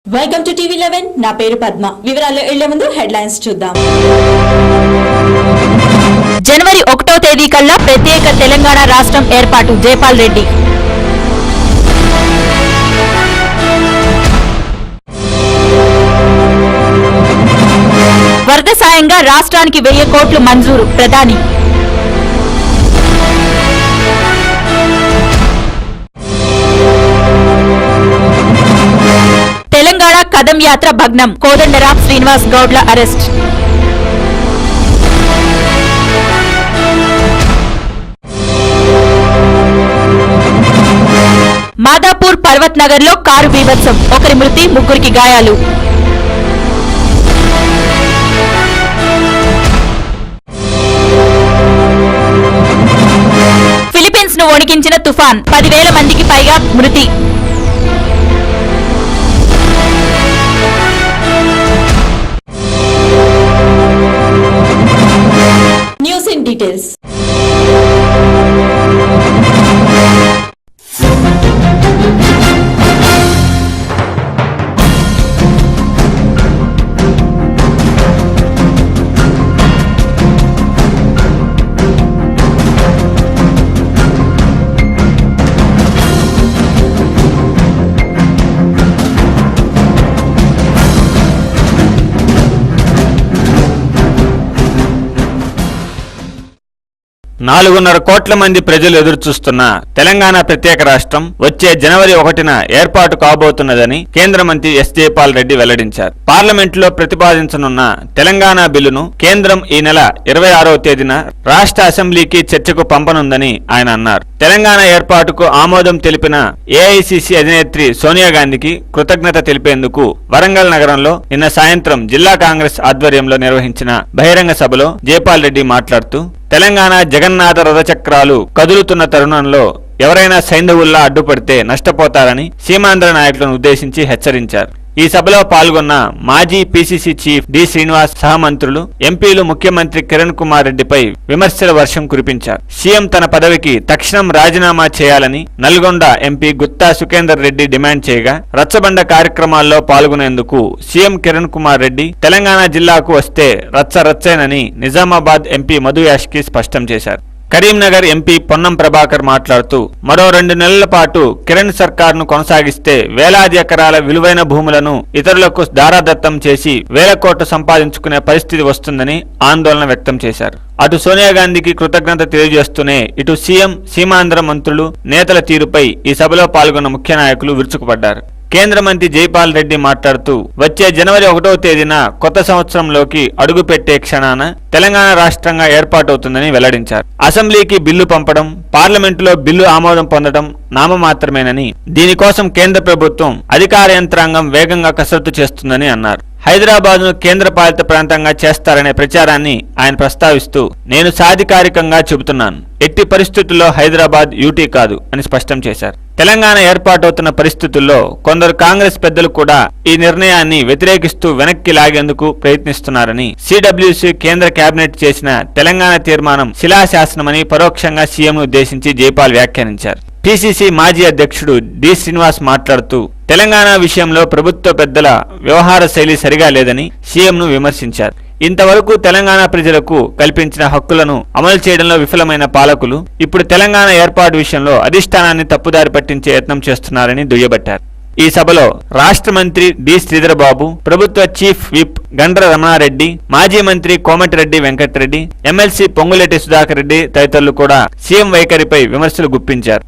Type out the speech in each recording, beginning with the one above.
Welcome to టీవీ11 నా పేరు పద్మ వివరాల్లో వెళ్ళే ముందు హెడ్లైన్స్ చూద్దాం జనవరి 1వ తేదీ కల్లా ప్రత్యేక తెలంగాణ రాష్ట్రం ఏర్పాటు జైపాల్ రెడ్డి వరద సాయంగా రాష్ట్రానికి 1000 కోట్లు మంజూరు ప్రధాని తెలంగాణ కదం యాత్ర భగ్నం కోదండరాం శ్రీనివాస్ గౌడ్ల అరెస్ట్ మాదాపూర్ పర్వత్ నగర్ లో కారు బీభత్సం ఒకరి మృతి ముగ్గురికి గాయాలు ఫిలిప్పీన్స్ ను వణికించిన తుఫాన్ 10,000 మందికి పైగా మృతి న్యూస్ ఇన్ డీటెయిల్స్ నాలుగున్నర కోట్ల మంది ప్రజలు ఎదురుచూస్తున్న తెలంగాణ ప్రత్యేక రాష్ట్రం వచ్చే జనవరి 1న ఏర్పాటు కాబోతున్నదని కేంద్ర మంత్రి ఎస్ జైపాల్ రెడ్డి వెల్లడించారు. పార్లమెంటులో ప్రతిపాదించనున్న తెలంగాణ బిల్లును కేంద్రం ఈ నెల 26వ తేదీన రాష్ట్ర అసెంబ్లీకి చర్చకు పంపనుందని ఆయన అన్నారు. తెలంగాణ ఏర్పాటుకు ఆమోదం తెలిపిన ఏఐసిసి అధినేత్రి సోనియా గాంధీకి కృతజ్ఞత తెలిపేందుకు వరంగల్ నగరంలో నిన్న సాయంత్రం జిల్లా కాంగ్రెస్ ఆధ్వర్యంలో నిర్వహించిన బహిరంగ సభలో జైపాల్ రెడ్డి మాట్లాడుతూ తెలంగాణ జగన్నాథ రథచక్రాలు కదులుతున్న తరుణంలో ఎవరైనా సైంధవుల్లా అడ్డుపడితే నష్టపోతారని సీమాంధ్ర నాయకులను ఉద్దేశించి హెచ్చరించారు. ఈ సభలో పాల్గొన్న మాజీ పిసిసి చీఫ్ డి శ్రీనివాస్ సహమంత్రులు ఎంపీలు ముఖ్యమంత్రి కిరణ్ కుమార్ రెడ్డిపై విమర్శల వర్షం కురిపించారు. సీఎం తన పదవికి తక్షణం రాజీనామా చేయాలని నల్గొండ ఎంపీ గుత్తా సుఖేందర్ రెడ్డి డిమాండ్ చేయగా రచ్చబండ కార్యక్రమాల్లో పాల్గొనేందుకు సీఎం కిరణ్ కుమార్ రెడ్డి తెలంగాణ జిల్లాకు వస్తే రచ్చరచ్చేనని నిజామాబాద్ ఎంపీ మధు యాష్కి స్పష్టం చేశారు. కరీంనగర్ ఎంపీ పొన్నం ప్రభాకర్ మాట్లాడుతూ మరో 2 నెలల పాటు కిరణ్ సర్కార్ను కొనసాగిస్తే వేలాది ఎకరాల విలువైన భూములను ఇతరులకు దారాదత్తం చేసి 1000 కోట్లు సంపాదించుకునే పరిస్థితి వస్తుందని ఆందోళన వ్యక్తం చేశారు. అటు సోనియా గాంధీకి కృతజ్ఞత తెలియజేస్తూనే ఇటు సీఎం సీమాంధ్ర మంత్రులు నేతల తీరుపై ఈ సభలో పాల్గొన్న ముఖ్య నాయకులు విరుచుకుపడ్డారు. కేంద్ర మంత్రి జైపాల్ రెడ్డి మాట్లాడుతూ వచ్చే జనవరి 1వ తేదీన కొత్త సంవత్సరంలోకి అడుగుపెట్టే క్షణాన తెలంగాణ రాష్ట్రంగా ఏర్పాటవుతుందని వెల్లడించారు. అసెంబ్లీకి బిల్లు పంపడం, పార్లమెంటులో బిల్లు ఆమోదం పొందడం నామమాత్రమేనని, దీనికోసం కేంద్ర ప్రభుత్వం అధికార యంత్రాంగం వేగంగా కసరత్తు చేస్తుందని అన్నారు. హైదరాబాద్ను కేంద్రపాలిత ప్రాంతంగా చేస్తారనే ప్రచారాన్ని ఆయన ప్రస్తావిస్తూ నేను సాధికారికంగా చెబుతున్నాను, ఎట్టి పరిస్థితుల్లో హైదరాబాద్ యూటీ కాదు అని స్పష్టం చేశారు. తెలంగాణ ఏర్పాటవుతున్న పరిస్థితుల్లో కొందరు కాంగ్రెస్ పెద్దలు కూడా ఈ నిర్ణయాన్ని వ్యతిరేకిస్తూ వెనక్కి లాగేందుకు ప్రయత్నిస్తున్నారని, సిడబ్ల్యూసీ కేంద్ర కేబినెట్ చేసిన తెలంగాణ తీర్మానం శిలాశాసనమని పరోక్షంగా సీఎంను ఉద్దేశించి జైపాల్ వ్యాఖ్యానించారు. పిసిసి మాజీ అధ్యక్షుడు డి శ్రీనివాస్ మాట్లాడుతూ తెలంగాణ విషయంలో ప్రభుత్వ పెద్దల వ్యవహార శైలి సరిగా లేదని సీఎంను విమర్శించారు. ఇంతవరకు తెలంగాణ ప్రజలకు కల్పించిన హక్కులను అమలు చేయడంలో విఫలమైన పాలకులు ఇప్పుడు తెలంగాణ ఏర్పాటు విషయంలో అధిష్టానాన్ని తప్పుదారి పట్టించే యత్నం చేస్తున్నారని దుయ్యబట్టారు. ఈ సభలో రాష్ట్ర మంత్రి డి శ్రీధరబాబు, ప్రభుత్వ చీఫ్ విప్ గండ్ర రమణారెడ్డి, మాజీ మంత్రి కోమటిరెడ్డి వెంకటరెడ్డి, ఎమ్మెల్సీ పొంగులేటి సుధాకర్ రెడ్డి తదితరులు కూడా సీఎం వైఖరిపై విమర్శలు గుప్పించారు.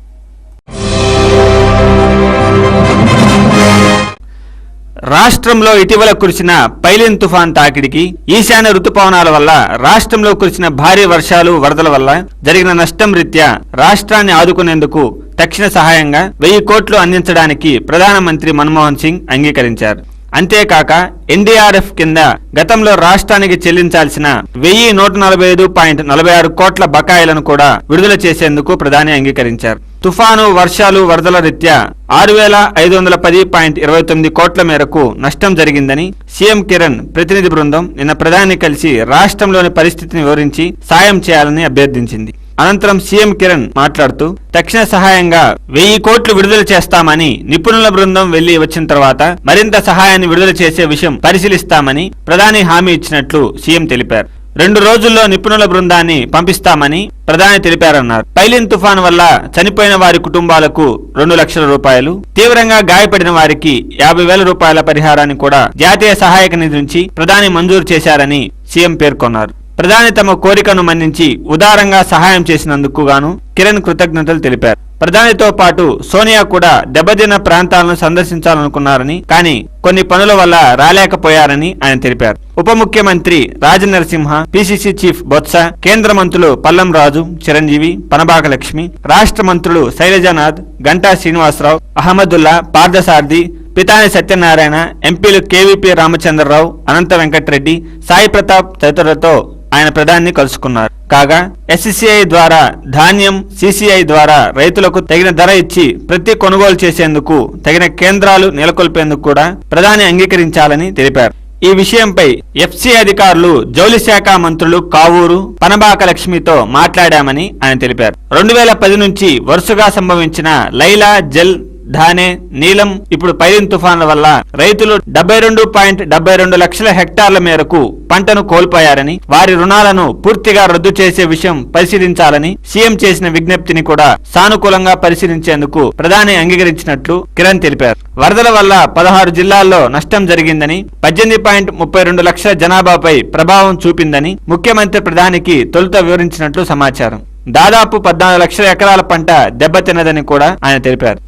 రాష్ట్రంలో ఇటీవల కురిసిన పైలిన్ తుఫాన్ తాకిడికి, ఈశాన్య రుతుపవనాల వల్ల రాష్ట్రంలో కురిసిన భారీ వర్షాలు, వరదల వల్ల జరిగిన నష్టం రీత్యా రాష్ట్రాన్ని ఆదుకునేందుకు తక్షణ సహాయంగా 1000 కోట్లు అందించడానికి ప్రధానమంత్రి మన్మోహన్ సింగ్ అంగీకరించారు. అంతేకాక ఎన్డీఆర్ఎఫ్ కింద గతంలో రాష్ట్రానికి చెల్లించాల్సిన 1145.46 కోట్ల బకాయిలను కూడా విడుదల చేసేందుకు ప్రధాని అంగీకరించారు. తుఫాను, వర్షాలు, వరదల రీత్యా 6510.29 కోట్ల మేరకు నష్టం జరిగిందని సీఎం కిరణ్ ప్రతినిధి బృందం నిన్న ప్రధాని కలిసి రాష్ట్రంలోని పరిస్థితిని వివరించి సాయం చేయాలని అభ్యర్థించింది. అనంతరం సీఎం కిరణ్ మాట్లాడుతూ తక్షణ సహాయంగా 1000 కోట్లు విడుదల చేస్తామని, నిపుణుల బృందం వెళ్లి వచ్చిన తర్వాత మరింత సహాయాన్ని విడుదల చేసే విషయం పరిశీలిస్తామని ప్రధాని హామీ ఇచ్చినట్లు సీఎం తెలిపారు. 2 రోజుల్లో నిపుణుల బృందాన్ని పంపిస్తామని ప్రధాని తెలిపారన్నారు. పైలిన్ తుఫాను వల్ల చనిపోయిన వారి కుటుంబాలకు 2 లక్షల రూపాయలు, తీవ్రంగా గాయపడిన వారికి 50,000 రూపాయల పరిహారాన్ని కూడా జాతీయ సహాయక నిధి నుంచి ప్రధాని మంజూరు చేశారని సీఎం పేర్కొన్నారు. ప్రధాని తమ కోరికను మన్నించి ఉదారంగా సహాయం చేసినందుకు గాను కిరణ్ కృతజ్ఞతలు తెలిపారు. ప్రధానితో పాటు సోనియా కూడా దెబ్బతిన్న ప్రాంతాలను సందర్శించాలనుకున్నారని, కానీ కొన్ని పనుల వల్ల రాలేకపోయారని ఆయన తెలిపారు. ఉప ముఖ్యమంత్రి రాజనరసింహ, పిసిసి చీఫ్ బొత్స, కేంద్ర మంత్రులు పల్లం రాజు, చిరంజీవి, పనబాక లక్ష్మి, రాష్ట్ర మంత్రులు శైలజానాథ్, గంటా శ్రీనివాసరావు, అహ్మదుల్లా, పార్థసారథి, పితాని సత్యనారాయణ, ఎంపీలు కేవీపీ రామచంద్రరావు, అనంత వెంకటరెడ్డి, సాయి ప్రతాప్ తదితరులతో ఆయన ప్రధాని కలుసుకున్నారు. కాగా ఎస్సీసీఐ ద్వారా ధాన్యం, సీసీఐ ద్వారా రైతులకు తగిన ధర ఇచ్చి ప్రతి కొనుగోలు చేసేందుకు తగిన కేంద్రాలు నెలకొల్పేందుకు కూడా ప్రధాని అంగీకరించాలని తెలిపారు. ఈ విషయంపై ఎఫ్సీ అధికారులు, జౌళి శాఖ మంత్రులు కావూరు, పనబాక లక్ష్మితో మాట్లాడామని ఆయన తెలిపారు. 2010 నుంచి వరుసగా సంభవించిన లైలా, జల్, ధానే, నీలం, ఇప్పుడు పైలిన్ తుఫాన్ల వల్ల రైతులు 72.72 లక్షల హెక్టార్ల మేరకు పంటను కోల్పోయారని, వారి రుణాలను పూర్తిగా రద్దు చేసే విషయం పరిశీలించాలని సీఎం చేసిన విజ్ఞప్తిని కూడా సానుకూలంగా పరిశీలించేందుకు ప్రధాని అంగీకరించినట్లు కిరణ్ తెలిపారు. వరదల వల్ల 16 జిల్లాల్లో నష్టం జరిగిందని, 18.32 లక్షల జనాభాపై ప్రభావం చూపిందని ముఖ్యమంత్రి ప్రధానికి తొలుత వివరించినట్లు సమాచారం. దాదాపు 14 లక్షల ఎకరాల పంట దెబ్బతిన్నదని కూడా ఆయన తెలిపారు.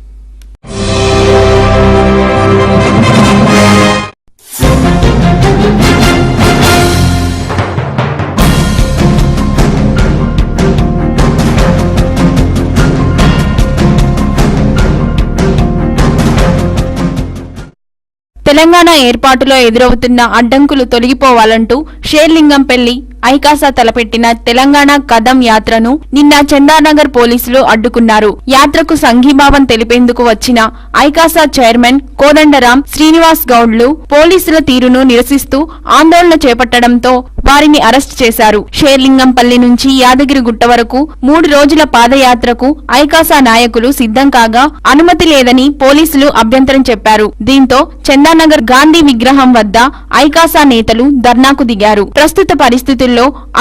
తెలంగాణ ఏర్పాటులో ఎదురవుతున్న అడ్డంకులు తొలగిపోవాలంటూ షేర్లింగంపల్లి ఐకాసా తలపెట్టిన తెలంగాణ కదం యాత్రను నిన్న చందానగర్ పోలీసులు అడ్డుకున్నారు. యాత్రకు సంఘీభావం తెలిపేందుకు వచ్చిన ఐకాసా చైర్మన్ కోదండరాం శ్రీనివాస్ గౌడ్లు పోలీసుల తీరును నిరసిస్తూ ఆందోళన చేపట్టడంతో వారిని అరెస్టు చేశారు. షేర్లింగంపల్లి నుంచి యాదగిరిగుట్ట వరకు 3 రోజుల పాదయాత్రకు ఐకాసా నాయకులు సిద్ధం కాగా అనుమతి లేదని పోలీసులు అభ్యంతరం చెప్పారు. దీంతో చందానగర్ గాంధీ విగ్రహం వద్ద ఐకాసా నేతలు ధర్నాకు దిగారు. ప్రస్తుత పరిస్థితుల్లో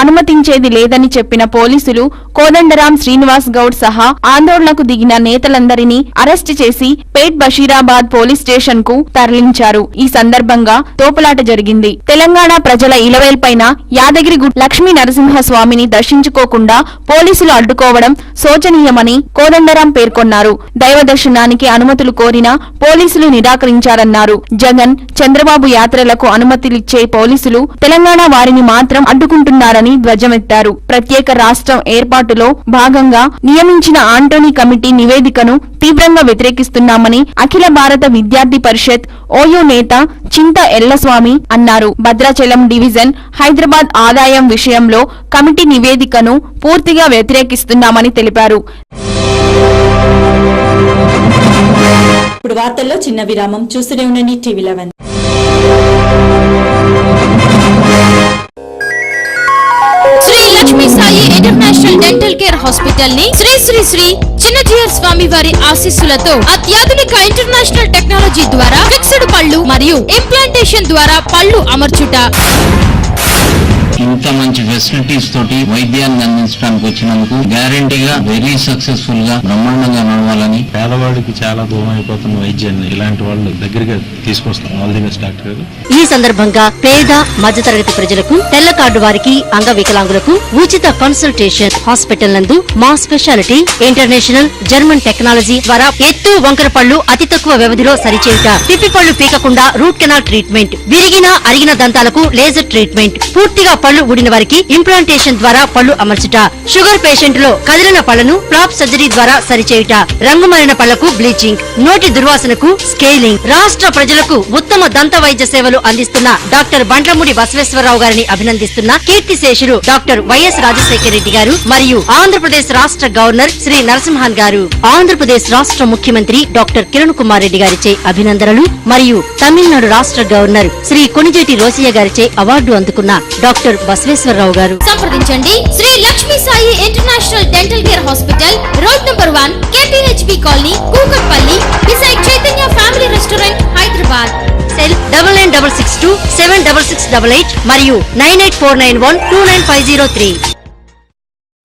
అనుమతించేది లేదని చెప్పిన పోలీసులు కోదండరాం శ్రీనివాస్ గౌడ్ సహా ఆందోళనకు దిగిన నేతలందరినీ అరెస్టు చేసి పేట్ బషీరాబాద్ పోలీస్ స్టేషన్ కు తరలించారు. ఈ సందర్భంగా తోపులాట జరిగింది. తెలంగాణ ప్రజల ఇలవేల్పైన యాదగిరిగుట్ట లక్ష్మీ నరసింహస్వామిని దర్శించుకోకుండా పోలీసులు అడ్డుకోవడం శోచనీయమని కోదండరాం పేర్కొన్నారు. దైవ దర్శనానికి అనుమతులు కోరినా పోలీసులు నిరాకరించారన్నారు. జగన్, చంద్రబాబు యాత్రలకు అనుమతులిచ్చే పోలీసులు తెలంగాణ వారిని మాత్రం అడ్డుకుంటున్నారని ధ్వజమెత్తారు. ప్రత్యేక రాష్ట్రం ఏర్పాటులో భాగంగా నియమించిన ఆంటోనీ కమిటీ నివేదికను తీవ్రంగా వ్యతిరేకిస్తున్నామని అఖిల భారత విద్యార్థి పరిషత్ ఓయూ నేత చింత ఎల్లస్వామి అన్నారు. భద్రాచలం డివిజన్ హైదరాబాద్ ఆదాయం విషయంలో కమిటీ నివేదికను పూర్తిగా వ్యతిరేకిస్తున్నామని తెలిపారు. ఇప్పుడు వార్తల్లో చిన్న విరామం. చూస్తూనే ఉండండి TV11. Sri Lakshmi Sai international dental care hospital ని శ్రీ శ్రీ శ్రీ చిన్నజీయర్ స్వామి వారి ఆశీస్సులతో అత్యాధునిక ఇంటర్నేషనల్ టెక్నాలజీ ద్వారా ఫిక్స్డ్ పళ్ళు మరియు ఇంప్లాంటేషన్ ద్వారా పళ్ళు అమర్చుట. ఇంత మంచి ఫెసిలిటీస్ తోటి వైద్యాన్ని అందించడానికి వచ్చినందుకు గ్యారంటీగా వెరీ సక్సెస్ఫుల్ గా బ్రహ్మాండంగా నడవాలని, పేదవాడికి చాలా దూరం అయిపోతున్న వైద్యాన్ని ఇలాంటి వాళ్ళు దగ్గరగా తీసుకొస్తాం. ఆల్ ది బెస్ట్ డాక్టర్ గారు. ఈ సందర్భంగా పేద మధ్యతరగతి ప్రజలకు, తెల్ల కార్డు వారికి, అంగవికలాంగులకు ఉచిత కన్సల్టేషన్. హాస్పిటల్ నందు మా స్పెషాలిటీ ఇంటర్నేషనల్ జర్మన్ టెక్నాలజీ ద్వారా ఎత్తు వంకర పళ్ళు అతి తక్కువ వ్యవధిలో సరిచేయుట, పిప్పి పళ్ళు పీకకుండా రూట్ కెనాల్ ట్రీట్మెంట్, విరిగిన అరిగిన దంతాలకు లేజర్ ట్రీట్మెంట్, పూర్తిగా పళ్ళు ఊడిన వారికి ఇంప్లాంటేషన్ ద్వారా పళ్ళు అమర్చుట, షుగర్ పేషెంట్ లో కదిలిన పళ్లను ఫ్లాప్ సర్జరీ ద్వారా సరిచేయుట, రంగుమారిన పళ్లకు బ్లీచింగ్, నోటి దుర్వాసనకు స్కేలింగ్. రాష్ట్ర ప్రజలకు ఉత్తమ దంత వైద్య సేవలు అందిస్తున్న డాక్టర్ బండ్లమూడి బసవేశ్వరరావు గారిని అభినందిస్తున్న కీర్తిశేషులు డాక్టర్ వైఎస్ రాజశేఖర రెడ్డి గారు మరియు ఆంధ్రప్రదేశ్ రాష్ట్ర గవర్నర్ శ్రీ నరసింహన్ గారు, ఆంధ్రప్రదేశ్ రాష్ట్ర ముఖ్యమంత్రి డాక్టర్ కిరణ్ కుమార్ రెడ్డి గారిచే అభినందనలు మరియు తమిళనాడు రాష్ట్ర గవర్నర్ శ్రీ కొణిజేటి రోసయ్య గారిచే అవార్డు అందుకున్న డాక్టర్ బసవేశ్వరరావు గారు. సంప్రదించండి Sri Lakshmi Sai international dental care hospital, road number 1, KPHP colony, Kukatpally, beside Chaitanya family restaurant, Hyderabad. Cell 9966276688 మరియు 9849129503.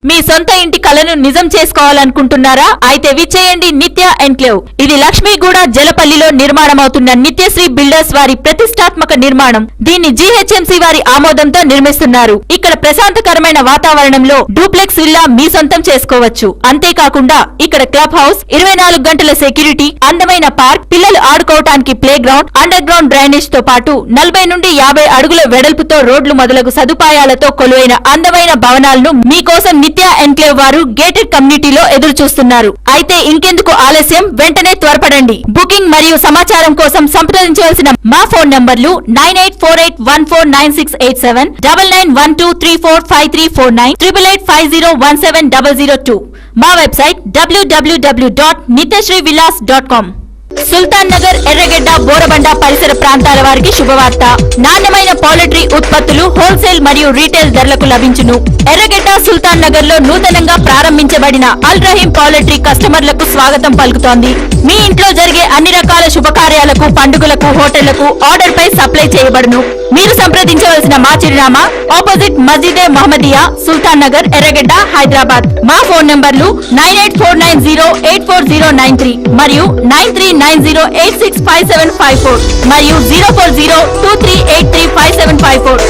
మీ సొంత ఇంటి కలను నిజం చేసుకోవాలనుకుంటున్నారా? అయితే విచ్చేయండి నిత్య ఎన్క్లేవ్. ఇది లక్ష్మీగూడ జలపల్లిలో నిర్మాణమవుతున్న నిత్యశ్రీ బిల్డర్స్ వారి ప్రతిష్టాత్మక నిర్మాణం. దీన్ని GHMC వారి ఆమోదంతో నిర్మిస్తున్నారు. ఇక్కడ ప్రశాంతకరమైన వాతావరణంలో డూప్లెక్స్ విల్లా మీ సొంతం చేసుకోవచ్చు. అంతేకాకుండా ఇక్కడ క్లబ్ హౌస్, 24 గంటల సెక్యూరిటీ, అందమైన పార్క్, పిల్లలు ఆడుకోవటానికి playground, underground drainage తో పాటు 40 నుండి 50 అడుగుల వెడల్పుతో రోడ్లు మొదలగు సదుపాయాలతో కొలువైన అందమైన భవనాలను మీకోసం నిత్య ఎన్క్లేవ్ వారు గేటెడ్ కమ్యూనిటీలో ఎదురు చూస్తున్నారు. అయితే ఇంకెందుకు ఆలస్యం, వెంటనే త్వరపడండి. బుకింగ్ మరియు సమాచారం కోసం సంప్రదించవలసిన మా ఫోన్ నంబర్లు 9848149687, 9912345349, 8850170002. మా వెబ్సైట్ www.nityasreevillas.com. సుల్తాన్ నగర్, ఎర్రగడ్డ, బోరబండ పరిసర ప్రాంతాల వారికి శుభవార్త. నాణ్యమైన పౌల్ట్రీ ఉత్పత్తులు హోల్సేల్ మరియు రీటైల్ ధరలకు లభించును. ఎర్రగడ్డ, సుల్తాన్ నగర్ లో నూతనంగా ప్రారంభించబడిన అల్ రహీం పౌల్ట్రీ కస్టమర్లకు స్వాగతం పలుకుతోంది. మీ ఇంట్లో జరిగే అన్ని రకాల శుభకార్యాలకు, పండుగలకు, హోటళ్లకు ఆర్డర్ పై సప్లై చేయబడును. మీరు సంప్రదించవలసిన మా చిరునామా ఆపోజిట్ మస్జిదే మహమ్మదియా, సుల్తాన్ నగర్, ఎర్రగడ్డ, హైదరాబాద్. మా ఫోన్ నంబర్లు 9849084093 మరియు 9390865754 మరియు 04023835754.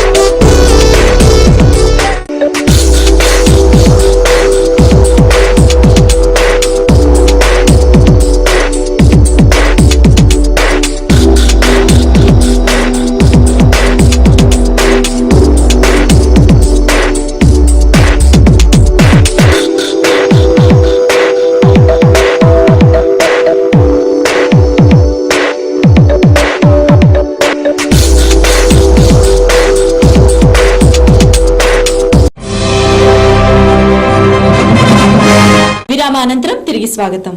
విరామానంతరం తిరిగి స్వాగతం.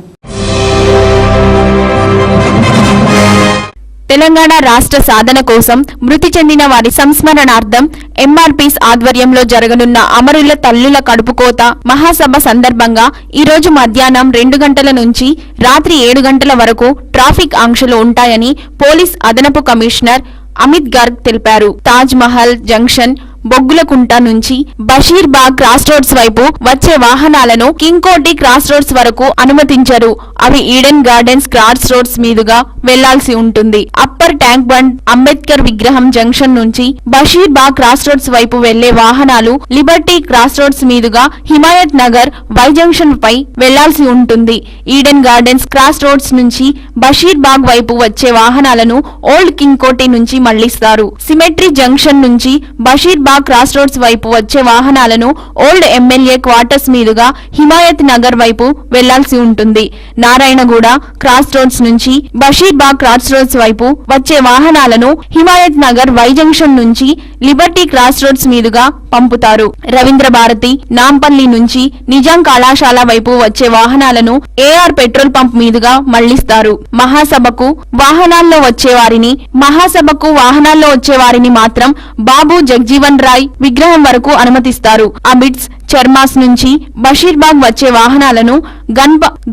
తెలంగాణ రాష్ట్ర సాధన కోసం మృతి చెందిన వారి సంస్మరణార్థం MRPs ఆధ్వర్యంలో జరగనున్న అమరుల తల్లుల కడుపుకోత మహాసభ సందర్భంగా ఈ రోజు మధ్యాహ్నం 2 గంటల నుంచి రాత్రి 7 గంటల వరకు ట్రాఫిక్ ఆంక్షలు ఉంటాయని పోలీస్ అదనపు కమిషనర్ అమిత్ గర్గ్ తెలిపారు. తాజ్ మహల్ జంక్షన్, బొగ్గులకుంట నుంచి బషీర్బాగ్ క్రాస్ రోడ్స్ వైపు వచ్చే వాహనాలను కింగ్కోటి క్రాస్ రోడ్స్ వరకు అనుమతించరు. అవి ఈడెన్ గార్డెన్స్ క్రాస్ రోడ్స్ మీదుగా వెళ్లాల్సి ఉంటుంది. అప్పర్ ట్యాంక్ బండ్, అంబేద్కర్ విగ్రహం జంక్షన్ నుంచి బషీర్బాగ్ క్రాస్ రోడ్స్ వైపు వెళ్లే వాహనాలు లిబర్టీ క్రాస్ రోడ్స్ మీదుగా హిమాయత్ నగర్ వై జంక్షన్ పై వెళ్లాల్సి ఉంటుంది. ఈడెన్ గార్డెన్స్ క్రాస్ రోడ్స్ నుంచి బషీర్బాగ్ వైపు వచ్చే వాహనాలను ఓల్డ్ కింగ్కోటి నుంచి మళ్లిస్తారు. సిమెట్రీ జంక్షన్ నుంచి బషీర్బాగ్ క్రాస్ రోడ్స్ వైపు వచ్చే వాహనాలను ఓల్డ్ ఎమ్మెల్యే క్వార్టర్స్ మీదుగా హిమాయత్ నగర్ వైపు వెళ్లాల్సి ఉంటుంది. నారాయణగూడ క్రాస్ రోడ్స్ నుంచి బషీర్బాగ్ క్రాస్ రోడ్స్ వైపు వచ్చే వాహనాలను హిమాయత్ నగర్ వై జంక్షన్ నుంచి లిబర్టీ క్రాస్ రోడ్స్ మీదుగా పంపుతారు. రవీంద్ర భారతి, నాంపల్లి నుంచి నిజాం కళాశాల వైపు వచ్చే వాహనాలను AR పెట్రోల్ పంప్ మీదుగా మళ్లిస్తారు. మహాసభకు వాహనాల్లో వచ్చేవారిని మాత్రం బాబు జగ్జీవన్ రాయ్ విగ్రహం వరకు అనుమతిస్తారు. అబిడ్స్, చర్మాస్ నుంచి బషీర్బాగ్ వచ్చే వాహనాలను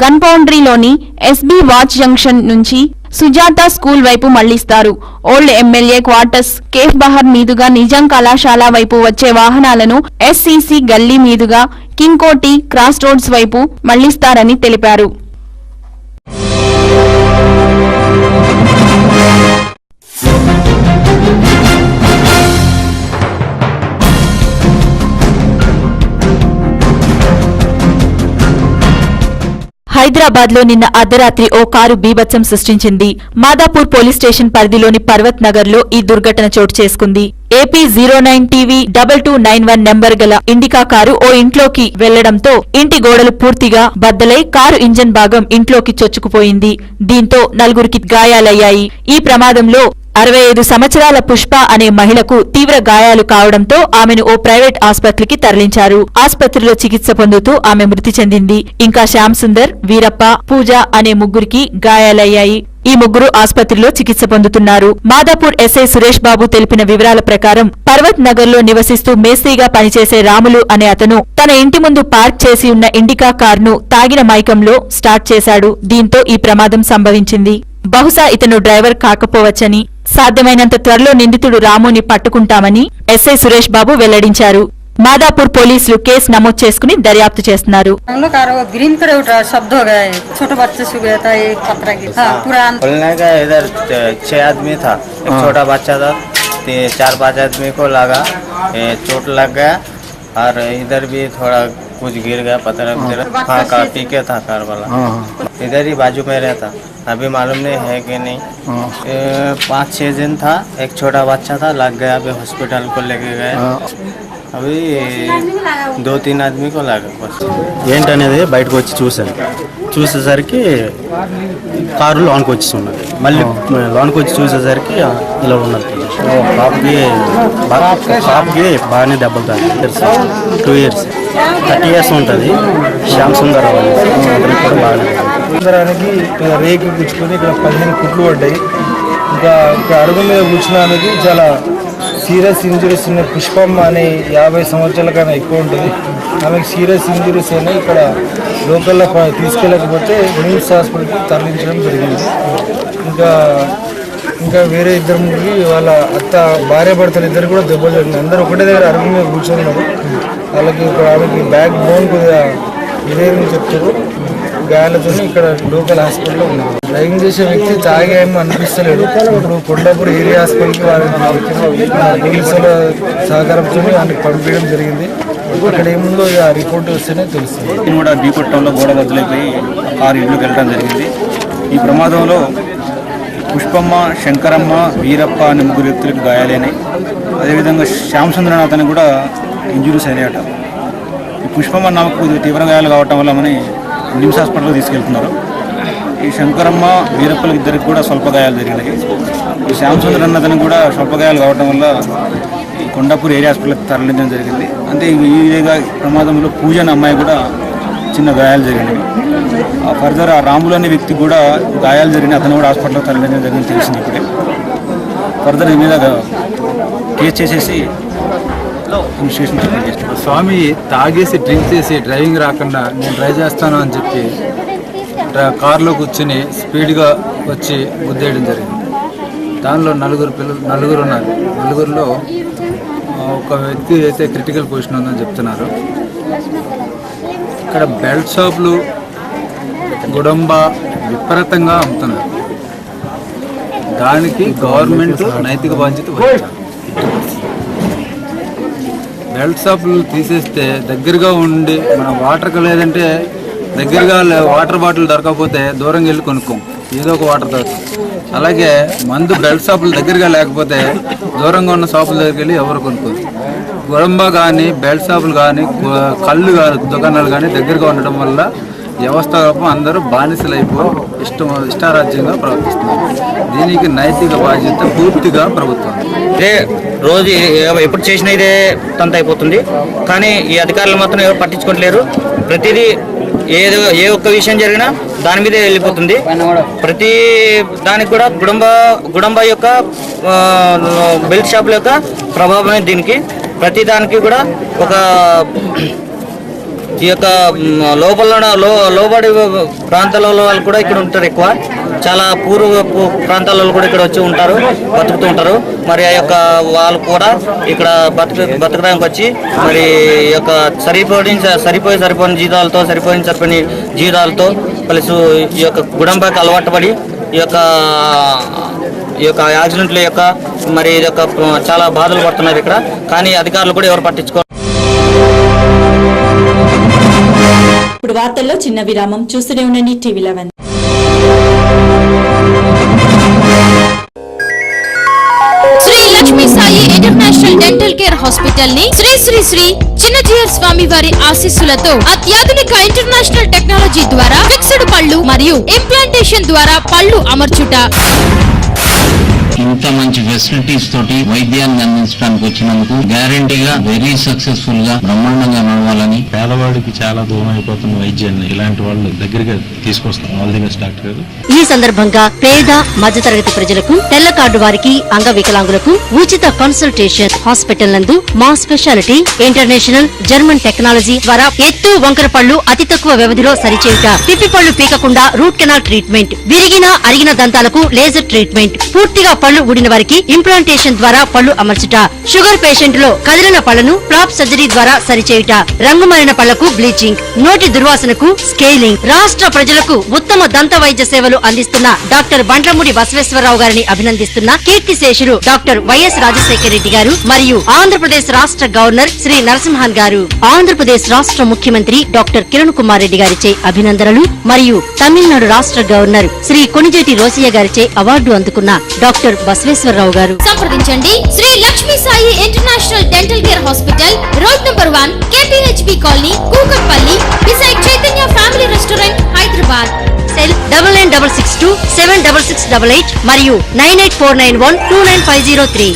గన్ పౌండ్రీలోని SB వాచ్ జంక్షన్ నుంచి సుజాత స్కూల్ వైపు మళ్లిస్తారు. Old MLA quarters, cafe Bahar మీదుగా నిజాం కళాశాల వైపు వచ్చే వాహనాలను SCC గల్లీ మీదుగా కింగ్కోటి క్రాస్ రోడ్స్ వైపు మళ్లిస్తారని తెలిపారు. హైదరాబాద్ లో నిన్న అర్ధరాత్రి ఓ కారు బీభత్సం సృష్టించింది. మాదాపూర్ పోలీస్ స్టేషన్ పరిధిలోని పర్వత్ నగర్ లో ఈ దుర్ఘటన చోటు చేసుకుంది. AP 09 TV 2291 నెంబర్ గల ఇండికా కారు ఓ ఇంట్లోకి వెళ్లడంతో ఇంటి గోడలు పూర్తిగా బద్దలై కారు ఇంజన్ భాగం ఇంట్లోకి చొచ్చుకుపోయింది. దీంతో 4గురికి గాయాలయ్యాయి. ఈ ప్రమాదంలో 65 సంవత్సరాల పుష్ప అనే మహిళకు తీవ్ర గాయాలు కావడంతో ఆమెను ఓ ప్రైవేట్ ఆసుపత్రికి తరలించారు. ఆసుపత్రిలో చికిత్స పొందుతూ ఆమె మృతి చెందింది. ఇంకా శ్యామ్ సుందర్, వీరప్ప, పూజ అనే 3గురికి గాయాలయ్యాయి. ఈ ముగ్గురు ఆసుపత్రిలో చికిత్స పొందుతున్నారు. మాదాపూర్ ఎస్ఐ సురేష్ బాబు తెలిపిన వివరాల ప్రకారం పర్వత్ నగర్ లో నివసిస్తూ మేస్త్రీగా పనిచేసే రాములు అనే అతను తన ఇంటి ముందు పార్క్ చేసి ఉన్న ఇండికా కారును తాగిన మైకంలో స్టార్ట్ చేశాడు. దీంతో ఈ ప్రమాదం సంభవించింది. బహుశా ఇతను డ్రైవర్ కాకపోవచ్చని, సాధ్యమైనంత త్వరలో నిందితుడు రాముని పట్టుకుంటామని ఎస్ఐ సురేష్ బాబు వెల్లడించారు. मादापुर पुलिस केस नमूद చేసుకుని దర్యాప్తు చేస్తున్నారు. हम लोग कार ग्रीन कलर उठा शब्द हो गया है, छोटा बच्चा सो गया था, एक पत्रा गिरा पूरा खोलने का इधर 6 आदमी था, एक छोटा बच्चा था, 4-5 आदमी को लगा, चोट लग गया और इधर भी थोड़ा कुछ गिर गया पत्थर वगैरह। हाँ कार पीके था कार वाला, इधर ही बाजू में रहता, अभी मालूम नहीं है कि नहीं। 5-6 दिन था, एक छोटा बच्चा था, लग गया, अभी हॉस्पिटल को लेके गए, अभी 2-3 आदमी को लगा बस। ఏంటనేది బయటకు వచ్చి చూసేసరికి కారు లోనికి వచ్చేస్తున్నది. మళ్ళీ లోనికి వచ్చి చూసేసరికి ఇలా ఉన్నది. పాపకి బాగానే దెబ్బలు తాకింది. 2 years 30 years ఉంటుంది. శ్యామ్ సుందరరావు అతనికి కూడా బాగానే సుందరానికి రేకి గుచ్చుకొని ఇక్కడ 15 కుట్లు పడ్డాయి. ఇంకా అడుగు మీద కూర్చున్నానికి చాలా సీరియస్ ఇంజరీస్ ఉన్నాయి. పుష్పమ్మ అనే 50 సంవత్సరాల కన్నా ఎక్కువ ఉంటుంది. ఆమెకు సీరియస్ ఇంజరీస్ అయినాయి. ఇక్కడ లోకల్లో తీసుకెళ్ళకపోతే నిమ్స్ హాస్పిటల్కి తరలించడం జరిగింది. ఇంకా వేరే 2-3 వాళ్ళ అత్త భార్య భర్తలు ఇద్దరు కూడా దెబ్బలు జరిగింది. అందరూ ఒకటే దగ్గర అరుగు మీద కూర్చున్నారు. వాళ్ళకి ఇక్కడ ఆమెకి బ్యాక్ బోన్ కొద్దిగా ఇదేమని చెప్తారు, గాయాలతో ఇక్కడ లోకల్ హాస్పిటల్లో ఉన్నారు. డ్రైవింగ్ చేసే వ్యక్తి తాగే ఏమో అనిపిస్తలేడు. ఇప్పుడు కొండాపూర్ ఏరియా హాస్పిటల్కి వాళ్ళకి పోలీసుల సహకారంతో వాళ్ళకి పంపించడం జరిగింది. ఇక్కడ ఏముందో ఆ రిపోర్ట్ వస్తేనే తెలుస్తుంది. కూడా దీపట్టంలో గోడ బద్దలైపోయి 6 ఇళ్లకు వెళ్ళడం జరిగింది. ఈ ప్రమాదంలో పుష్పమ్మ, శంకరమ్మ, వీరప్ప అనే 3 వ్యక్తులకు గాయాలైనాయి. అదేవిధంగా శ్యామసుందరన్ అతనికి కూడా ఇంజురీస్ అయినాయట. ఈ పుష్పమ్మ నాకు తీవ్ర గాయాలు కావటం వల్ల మన నిమ్స్ హాస్పిటల్లో తీసుకెళ్తున్నారు. ఈ శంకరమ్మ, వీరప్పలకు ఇద్దరికి కూడా స్వల్ప గాయాలు జరిగినాయి. ఈ శ్యామసుందరన్ అతనికి కూడా స్వల్ప గాయాలు కావటం వల్ల ఈ కొండాపూర్ ఏరియా హాస్పిటల్కి తరలించడం జరిగింది. అంటే ఈ ప్రమాదంలో పూజ అనే అమ్మాయి కూడా చిన్న గాయాలు జరిగినాయి. ఫర్దర్ ఆ రాములు అనే వ్యక్తికి కూడా గాయాలు జరిగినాయి. అతను కూడా హాస్పిటల్లో తరలించడం జరిగింది తెలిసింది. ఇప్పుడే ఫర్దర్ ఈ మీద కేసు చేసేసి ఇన్వెస్టిగేషన్ చేస్తాను. స్వామి తాగేసి డ్రింక్ చేసి డ్రైవింగ్ రాకుండా నేను డ్రైవ్ చేస్తాను అని చెప్పి కారులో కూర్చుని స్పీడ్గా వచ్చి గుద్దేయడం జరిగింది. దానిలో 4 ఉన్నారు. 4లో ఒక వ్యక్తి అయితే క్రిటికల్ పొజిషన్ ఉందని చెప్తున్నారు. ఇక్కడ బెల్ట్ షాపులు, గుడంబ విపరీతంగా అమ్ముతున్నారు. దానికి గవర్నమెంట్ నైతిక బాధ్యత వహించాలి. బెల్ట్ షాపులు తీసేస్తే దగ్గరగా ఉండి మన వాటర్కి లేదంటే దగ్గరగా వాటర్ బాటిల్ దొరకకపోతే దూరంగా వెళ్ళి కొనుక్కోం, ఏదో ఒక వాటర్ తాగుతాం. అలాగే మందు బెల్ట్ షాపులు దగ్గరగా లేకపోతే దూరంగా ఉన్న షాపుల దగ్గరికి వెళ్ళి ఎవరు కొనుక్కోరు. గుడంబ కానీ బెల్ట్ షాపులు కానీ కళ్ళు కానీ దుకాణాలు కానీ దగ్గరగా ఉండడం వల్ల వ్యవస్థాపకం అందరూ బానిసలైపోయి ఇష్టారాజ్యంగా ప్రవర్తిస్తున్నారు. దీనికి నైతిక బాధ్యత పూర్తిగా ప్రభుత్వం. ఇదే రోజు ఎప్పుడు చేసినా ఇదే తంత అయిపోతుంది, కానీ ఈ అధికారులు మాత్రం ఎవరు పట్టించుకోవట్లేరు. ప్రతిదీ ఏ ఒక్క విషయం జరిగినా దాని మీదే వెళ్ళిపోతుంది. ప్రతి దానికి కూడా గుడంబ యొక్క బెల్ట్ షాపుల యొక్క ప్రభావమే దీనికి. ప్రతి దానికి కూడా ఒక ఈ యొక్క లోబడి ప్రాంతాలలో వాళ్ళు కూడా ఇక్కడ ఉంటారు. ఎక్కువ చాలా పూర్వ ప్రాంతాలలో కూడా ఇక్కడ వచ్చి ఉంటారు, బతుకుతూ ఉంటారు. మరి ఆ యొక్క వాళ్ళు కూడా ఇక్కడ బతకడానికి వచ్చి మరి ఈ యొక్క సరిపోయిన జీతాలతో ప్లస్ ఈ యొక్క గుడంబాకి అలవాటు పడి ఈ యొక్క యాక్సిడెంట్ల యొక్క మరి ఇది యొక్క చాలా బాధలు పడుతున్నారు ఇక్కడ. కానీ అధికారులు కూడా ఎవరు పట్టించుకో. ఇప్పుడు వార్తల్లో చిన్న విరామం. చూస్తూనే ఉండండి TV 11. Sri Lakshmi Sai international dental care hospital ని శ్రీ చిన్నజీయర్ స్వామి వారి ఆశీస్సులతో అత్యాధునిక ఇంటర్నేషనల్ టెక్నాలజీ ద్వారా ఫిక్స్డ్ పళ్ళు మరియు ఇంప్లాంటేషన్ ద్వారా పళ్ళు అమర్చుట, ఇంత మంచి ఫెసిలిటీస్ తోటి వైద్యాన్ని అందించడానికి వచ్చినందుకు గ్యారంటీగా వెరీ సక్సెస్ఫుల్ గా బ్రహ్మాండంగా నడవాలని. పేదవాడికి చాలా దూరం అయిపోతున్న వైద్యాన్ని ఇలాంటి వాళ్ళు దగ్గరగా తీసుకొస్తాం. ఆల్ ది బెస్ట్ డాక్టర్ గారు. ఈ సందర్భంగా పేద మధ్యతరగతి ప్రజలకు, తెల్ల కార్డు వారికి, అంగవికలాంగులకు ఉచిత కన్సల్టేషన్. హాస్పిటల్ నందు మా స్పెషాలిటీ ఇంటర్నేషనల్ జర్మన్ టెక్నాలజీ ద్వారా ఎత్తు వంకర పళ్ళు అతి తక్కువ వ్యవధిలో సరిచేయుట, పిప్పి పళ్ళు పీకకుండా రూట్ కెనాల్ ట్రీట్మెంట్, విరిగిన అరిగిన దంతాలకు లేజర్ ట్రీట్మెంట్, పూర్తిగా పళ్ళు ఊడిన వారికి ఇంప్లాంటేషన్ ద్వారా పళ్ళు అమర్చుట, షుగర్ పేషెంట్ లో కదిలిన పళ్లను ఫ్లాప్ సర్జరీ ద్వారా సరిచేయుట, రంగుమారిన పళ్లకు బ్లీచింగ్, నోటి దుర్వాసనకు స్కేలింగ్. రాష్ట్ర ప్రజలకు ఉత్తమ దంత వైద్య సేవలు అందిస్తున్న డాక్టర్ బండ్లమూడి బసవేశ్వరరావు గారిని అభినందిస్తున్న కీర్తిశేషులు డాక్టర్ వైఎస్ రాజశేఖర రెడ్డి గారు మరియు ఆంధ్రప్రదేశ్ రాష్ట్ర గవర్నర్ శ్రీ నరసింహన్ గారు, ఆంధ్రప్రదేశ్ రాష్ట్ర ముఖ్యమంత్రి డాక్టర్ కిరణ్ కుమార్ రెడ్డి గారిచే అభినందనలు మరియు తమిళనాడు రాష్ట్ర గవర్నర్ శ్రీ కొణిజేటి రోసయ్య గారిచే అవార్డు అందుకున్న డాక్టర్ బసవేశ్వరరావు గారు. సంప్రదించండి Sri Lakshmi Sai international dental care hospital, road number 1, KPHP colony, Kukatpally, beside Chaitanya family restaurant, Hyderabad. Cell 9966 76688 మరియు 9849129503.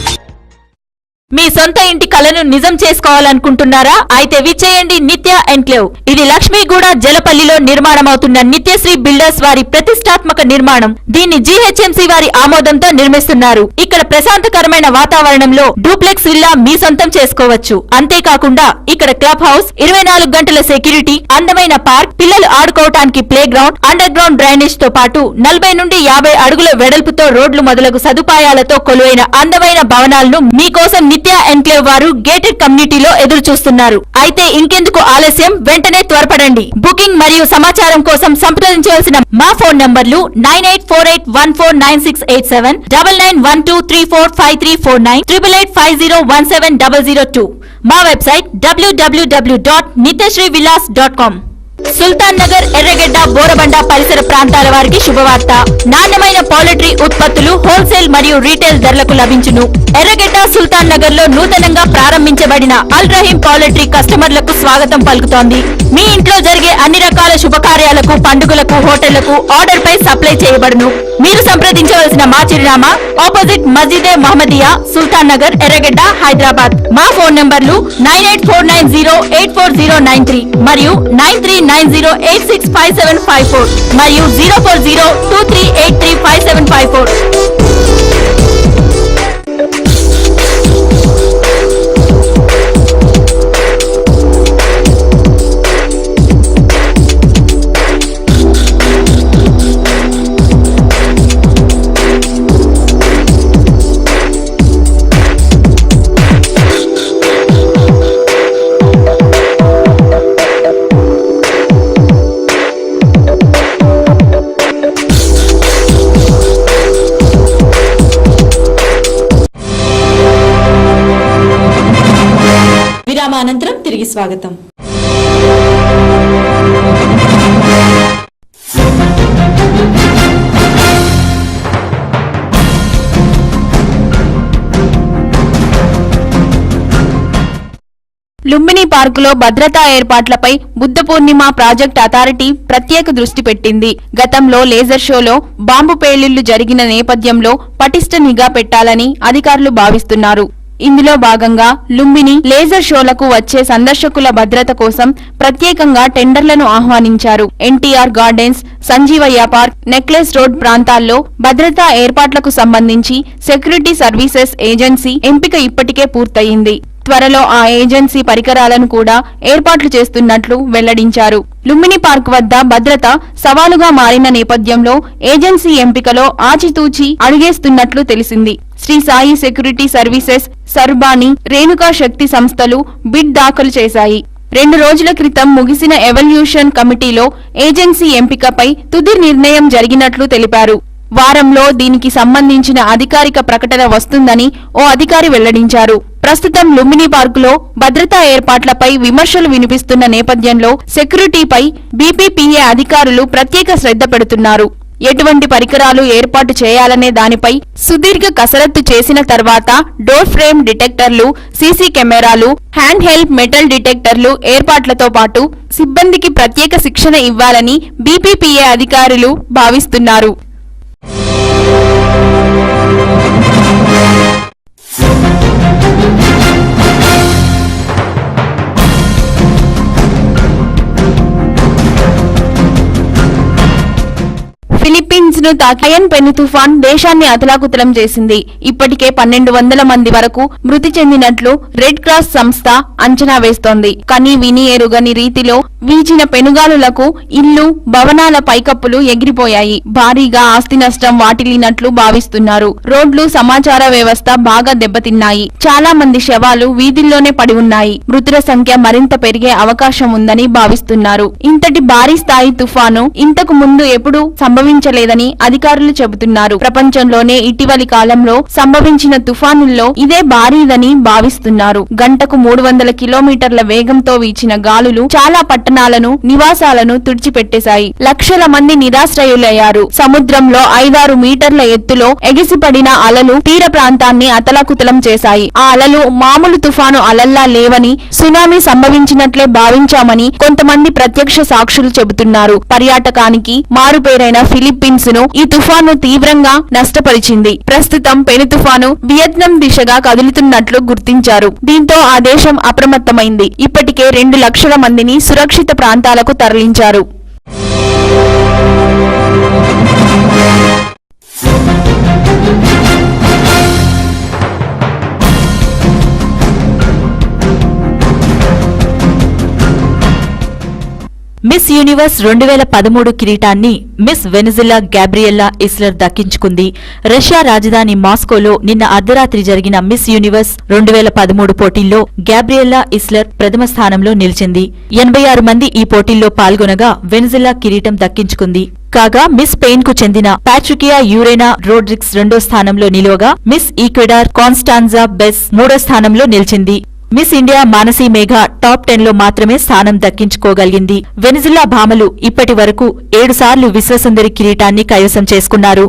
మీ సొంత ఇంటి కలను నిజం చేసుకోవాలనుకుంటున్నారా? అయితే విచ్చేయండి నిత్య ఎన్క్లేవ్. ఇది లక్ష్మీగూడ జలపల్లిలో నిర్మాణమవుతున్న నిత్యశ్రీ బిల్డర్స్ వారి ప్రతిష్టాత్మక నిర్మాణం. దీన్ని GHMC వారి ఆమోదంతో నిర్మిస్తున్నారు. ఇక్కడ ప్రశాంతకరమైన వాతావరణంలో డూప్లెక్స్ విల్లా మీ సొంతం చేసుకోవచ్చు. అంతేకాకుండా ఇక్కడ క్లబ్ హౌస్, 24 గంటల సెక్యూరిటీ, అందమైన పార్క్, పిల్లలు ఆడుకోవటానికి playground, underground drainage తో పాటు 40 నుండి 50 అడుగుల వెడల్పుతో రోడ్లు మొదలగు సదుపాయాలతో కొలువైన అందమైన భవనాలను మీకోసం నిత్య ఎన్క్లేవ్ వారు గేటెడ్ కమ్యూనిటీలో ఎదురు చూస్తున్నారు. అయితే ఇంకెందుకు ఆలస్యం, వెంటనే త్వరపడండి. బుకింగ్ మరియు సమాచారం కోసం సంప్రదించవలసిన మా ఫోన్ నంబర్లు 9848149687, 9912345349, 8850170002. మా వెబ్సైట్ www.nityasrivillas.com. సుల్తాన్ నగర్, ఎర్రగడ్డ, బోరబండ పరిసర ప్రాంతాల వారికి శుభవార్త. నాణ్యమైన పౌల్ట్రీ ఉత్పత్తులు హోల్సేల్ మరియు రీటైల్ ధరలకు లభించును. ఎర్రగడ్డ, సుల్తాన్ నగర్ లో నూతనంగా ప్రారంభించబడిన అల్ రహీం పౌల్ట్రీ కస్టమర్లకు స్వాగతం పలుకుతోంది. మీ ఇంట్లో జరిగే అన్ని రకాల శుభకార్యాలకు, పండుగలకు, హోటళ్లకు ఆర్డర్ పై సప్లై చేయబడును. మీరు సంప్రదించవలసిన మా చిరునామా ఆపోజిట్ మస్జిదే మహమ్మదియా, సుల్తాన్ నగర్, ఎర్రగడ్డ, హైదరాబాద్. మా ఫోన్ నంబర్లు 9849084093 మరియు 9390865754 మరియు 04023835754. విరామానంతరం తిరిగి స్వాగతం. లుంబిని పార్కులో భద్రతా ఏర్పాట్లపై బుద్ధ పూర్ణిమ ప్రాజెక్ట్ అథారిటీ ప్రత్యేక దృష్టి పెట్టింది. గతంలో లేజర్ షోలో బాంబు పేలుళ్లు జరిగిన నేపథ్యంలో పటిష్ట నిఘా పెట్టాలని అధికారులు భావిస్తున్నారు. ఇందులో భాగంగా లుంబిని లేజర్ షోలకు వచ్చే సందర్శకుల భద్రత కోసం ప్రత్యేకంగా టెండర్లను ఆహ్వానించారు. NTR gardens, Sanjeevaiah park, necklace road ప్రాంతాల్లో భద్రతా ఏర్పాట్లకు సంబంధించి సెక్యూరిటీ సర్వీసెస్ ఏజెన్సీ ఎంపిక ఇప్పటికే పూర్తయింది. త్వరలో ఆ ఏజెన్సీ పరికరాలను కూడా ఏర్పాట్లు చేస్తున్నట్లు వెల్లడించారు. లుంబిని పార్క్ వద్ద భద్రత సవాలుగా మారిన నేపథ్యంలో ఏజెన్సీ ఎంపికలో ఆచితూచి అడుగేస్తున్నట్లు తెలిసింది. శ్రీ సాయి సెక్యూరిటీ సర్వీసెస్, సర్బాని, రేణుకా శక్తి సంస్థలు బిడ్ దాఖలు చేశాయి. 2 రోజుల క్రితం ముగిసిన ఎవల్యూషన్ కమిటీలో ఏజెన్సీ ఎంపికపై తుది నిర్ణయం జరిగినట్లు తెలిపారు. వారంలో దీనికి సంబంధించిన అధికారిక ప్రకటన వస్తుందని ఓ అధికారి వెల్లడించారు. ప్రస్తుతం లుంబిని పార్కులో భద్రతా ఏర్పాట్లపై విమర్శలు వినిపిస్తున్న నేపథ్యంలో సెక్యూరిటీపై బీపీపీఏ అధికారులు ప్రత్యేక శ్రద్ధ పెడుతున్నారు. ఎటువంటి పరికరాలు ఏర్పాటు చేయాలనే దానిపై సుదీర్ఘ కసరత్తు చేసిన తర్వాత డోర్ ఫ్రేమ్ డిటెక్టర్లు, సీసీ కెమెరాలు, హ్యాండ్ హెల్డ్ మెటల్ డిటెక్టర్లు ఏర్పాట్లతో పాటు సిబ్బందికి ప్రత్యేక శిక్షణ ఇవ్వాలని బీపీపీఏ అధికారులు భావిస్తున్నారు. ను తాకి అయన్ పెను తుఫాన్ దేశాన్ని అతలాకుతలం చేసింది. ఇప్పటికే 1200 మంది వరకు మృతి చెందినట్లు రెడ్ క్రాస్ సంస్థ అంచనా వేస్తోంది. కని విని ఎరుగని రీతిలో వీచిన పెనుగాలులకు ఇల్లు, భవనాల పైకప్పులు ఎగిరిపోయాయి. భారీగా ఆస్తి నష్టం వాటిల్లినట్లు భావిస్తున్నారు. రోడ్లు, సమాచార వ్యవస్థ బాగా దెబ్బతిన్నాయి. చాలా మంది శవాలు వీధుల్లోనే పడి ఉన్నాయి. మృతుల సంఖ్య మరింత పెరిగే అవకాశం ఉందని భావిస్తున్నారు. ఇంతటి భారీ స్థాయి తుఫాను ఇంతకు ముందు ఎప్పుడూ సంభవించలేదని అధికారులు చెబుతున్నారు. ప్రపంచంలోనే ఇటీవలి కాలంలో సంభవించిన తుఫానుల్లో ఇదే భారీదని భావిస్తున్నారు. గంటకు 300 కిలోమీటర్ల వేగంతో వీచిన గాలులు చాలా పట్టణాలను, నివాసాలను తుడిచిపెట్టేశాయి. లక్షల మంది నిరాశ్రయులయ్యారు. సముద్రంలో 5-6 మీటర్ల ఎత్తులో ఎగిసిపడిన అలలు తీర ప్రాంతాన్ని అతలాకుతలం చేశాయి. ఆ అలలు మామూలు తుఫాను అలల్లా లేవని, సునామీ సంభవించినట్లే భావించామని కొంతమంది ప్రత్యక్ష సాక్షులు చెబుతున్నారు. పర్యాటకానికి మారుపేరైన ఫిలిప్పీన్స్ ను ఈ తుఫాను తీవ్రంగా నష్టపరిచింది. ప్రస్తుతం పెను తుఫాను వియత్నాం దిశగా కదులుతున్నట్లు గుర్తించారు. దీంతో ఆ దేశం అప్రమత్తమైంది. ఇప్పటికే 2 లక్షల మందిని సురక్షిత ప్రాంతాలకు తరలించారు. మిస్ యూనివర్స్ 2013 కిరీటాన్ని మిస్ వెనిజులా గ్యాబ్రియెల్లా ఇస్లర్ దక్కించుకుంది. రష్యా రాజధాని మాస్కోలో నిన్న అర్ధరాత్రి జరిగిన మిస్ యూనివర్స్ 2013 పోటీల్లో గ్యాబ్రియెల్లా ఇస్లర్ ప్రథమ స్థానంలో నిలిచింది. 86 మంది ఈ పోటీల్లో పాల్గొనగా వెనిజులా కిరీటం దక్కించుకుంది. కాగా మిస్ స్పెయిన్ కు చెందిన పాట్రికియా యూరేనా రోడ్రిక్స్ 2వ స్థానంలో నిలువగా మిస్ ఈక్వెడార్ కాన్స్టాంజా బెస్ 3వ స్థానంలో నిలిచింది. మిస్ ఇండియా మానసీ మేఘ టాప్ 10 లో మాత్రమే స్థానం దక్కించుకోగలిగింది. వెనిజులా భామలు ఇప్పటి వరకు 7 సార్లు విశ్వసుందరి కిరీటాన్ని కైవసం చేసుకున్నారు.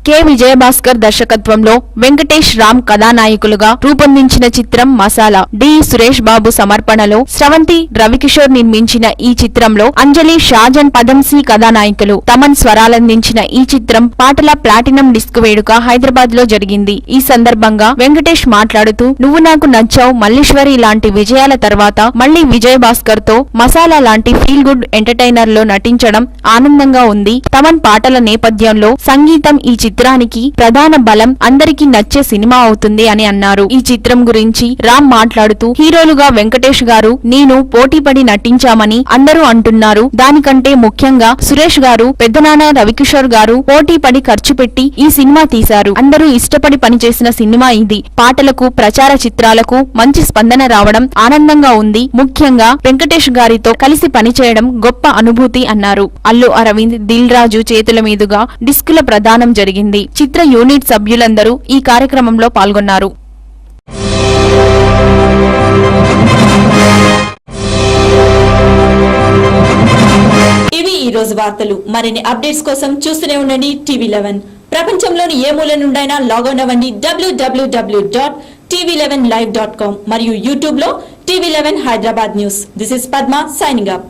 కె విజయభాస్కర్ దర్శకత్వంలో వెంకటేష్ రామ్ కథానాయకులుగా రూపొందించిన చిత్రం మసాలా. డి సురేష్ బాబు సమర్పణలో స్రవంతి రవికిషోర్ నిర్మించిన ఈ చిత్రంలో అంజలి, షాజన్, పదంసి కథానాయకులు. తమన్ స్వరాలందించిన ఈ చిత్రం పాటల ప్లాటినం డిస్క్ వేడుక హైదరాబాద్ లో జరిగింది. ఈ సందర్భంగా వెంకటేష్ మాట్లాడుతూ, నువ్వు నాకు నచ్చావు, మల్లీశ్వరి లాంటి విజయాల తర్వాత మళ్లీ విజయభాస్కర్ తో మసాలా లాంటి ఫీల్ గుడ్ ఎంటర్టైనర్ లో నటించడం ఆనందంగా ఉంది. తమన్ పాటల నేపథ్యంలో సంగీతం ఈ చిత్రానికి ప్రధాన బలం, అందరికీ నచ్చే సినిమా అవుతుంది అని అన్నారు. ఈ చిత్రం గురించి రామ్ మాట్లాడుతూ, హీరోలుగా వెంకటేష్ గారు, నేను పోటీపడి నటించామని అందరూ అంటున్నారు. దానికంటే ముఖ్యంగా సురేష్ గారు, పెద్దనాన్న రవికిషోర్ గారు పోటీపడి ఖర్చు పెట్టి ఈ సినిమా తీశారు. అందరూ ఇష్టపడి పనిచేసిన సినిమా ఇది. పాటలకు, ప్రచార చిత్రాలకు మంచి స్పందన రావడం ఆనందంగా ఉంది. ముఖ్యంగా వెంకటేష్ గారితో కలిసి పనిచేయడం గొప్ప అనుభూతి అన్నారు. అల్లు అరవింద్, దిల్ రాజు చేతుల మీదుగా డిస్కుల ప్రదానం జరిగింది. చిత్ర యూనిట్ సభ్యులందరూ ఈ కార్యక్రమంలో పాల్గొన్నారు. ఇవి ఈ రోజు వార్తలు. మరిన్ని అప్డేట్స్ కోసం చూస్తూనే ఉండండి TV11. ప్రపంచంలోని ఏ మూల నుండైనా లాగౌన్ అవ్వండి www.tv11live.com మరియు యూట్యూబ్ లో TV11 Hyderabad news. This is Padma signing up.